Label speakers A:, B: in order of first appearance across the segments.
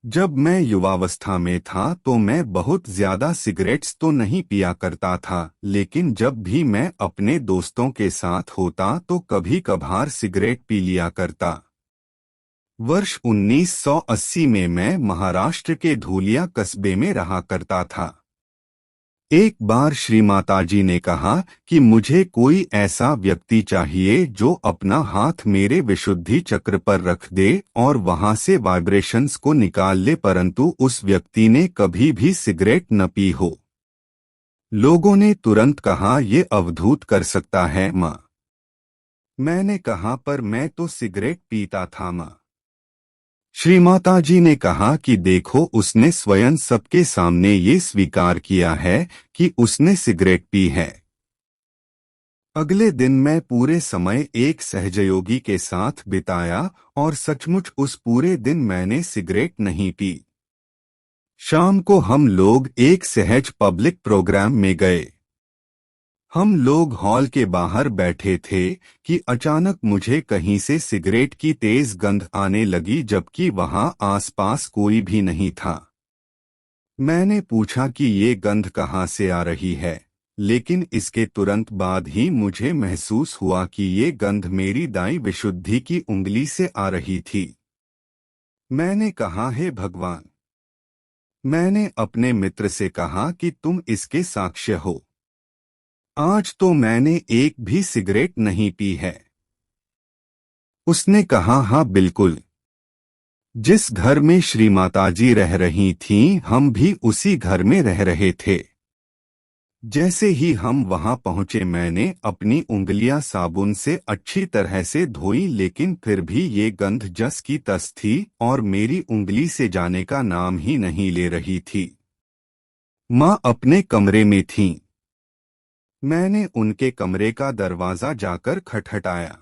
A: जब मैं युवावस्था में था तो मैं बहुत ज्यादा सिगरेट्स तो नहीं पिया करता था, लेकिन जब भी मैं अपने दोस्तों के साथ होता तो कभी कभार सिगरेट पी लिया करता। वर्ष 1980 में मैं महाराष्ट्र के धूलिया कस्बे में रहा करता था। एक बार श्री माताजी ने कहा कि मुझे कोई ऐसा व्यक्ति चाहिए जो अपना हाथ मेरे विशुद्धि चक्र पर रख दे और वहां से वाइब्रेशंस को निकाल ले, परंतु उस व्यक्ति ने कभी भी सिगरेट न पी हो। लोगों ने तुरंत कहा, ये अवधूत कर सकता है माँ। मैंने कहा, पर मैं तो सिगरेट पीता था माँ। श्री माताजी ने कहा कि देखो, उसने स्वयं सबके सामने ये स्वीकार किया है कि उसने सिगरेट पी है। अगले दिन मैं पूरे समय एक सहयोगी के साथ बिताया और सचमुच उस पूरे दिन मैंने सिगरेट नहीं पी। शाम को हम लोग एक सहज पब्लिक प्रोग्राम में गए। हम लोग हॉल के बाहर बैठे थे कि अचानक मुझे कहीं से सिगरेट की तेज गंध आने लगी, जबकि वहां आसपास कोई भी नहीं था। मैंने पूछा कि ये गंध कहाँ से आ रही है, लेकिन इसके तुरंत बाद ही मुझे महसूस हुआ कि ये गंध मेरी दाईं विशुद्धि की उंगली से आ रही थी। मैंने कहा, हे भगवान। मैंने अपने मित्र से कहा कि तुम इसके साक्ष्य हो। आज तो मैंने एक भी सिगरेट नहीं पी है। उसने कहा, हाँ बिल्कुल। जिस घर में श्री माताजी रह रही थीं, हम भी उसी घर में रह रहे थे। जैसे ही हम वहां पहुंचे मैंने अपनी उंगलियां साबुन से अच्छी तरह से धोई, लेकिन फिर भी ये गंध जस की तस थी और मेरी उंगली से जाने का नाम ही नहीं ले रही थी। माँ अपने कमरे में थीं। मैंने उनके कमरे का दरवाजा जाकर खटखटाया।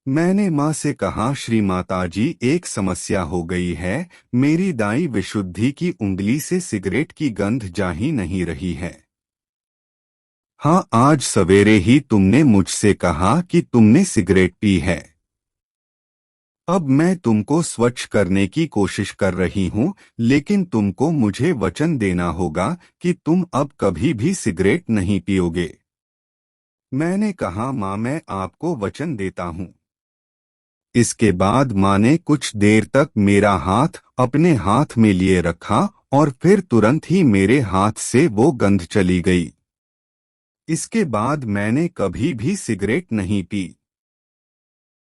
A: मैंने माँ से कहा, श्री माताजी, एक समस्या हो गई है। मेरी दाईं विशुद्धि की उंगली से सिगरेट की गंध जा ही नहीं रही है। हाँ, आज सवेरे ही तुमने मुझसे कहा कि तुमने सिगरेट पी है। अब मैं तुमको स्वच्छ करने की कोशिश कर रही हूँ, लेकिन तुमको मुझे वचन देना होगा कि तुम अब कभी भी सिगरेट नहीं पियोगे। मैंने कहा, माँ, मैं आपको वचन देता हूँ। इसके बाद माँ ने कुछ देर तक मेरा हाथ अपने हाथ में लिए रखा और फिर तुरंत ही मेरे हाथ से वो गंध चली गई। इसके बाद मैंने कभी भी सिगरेट नहीं पी।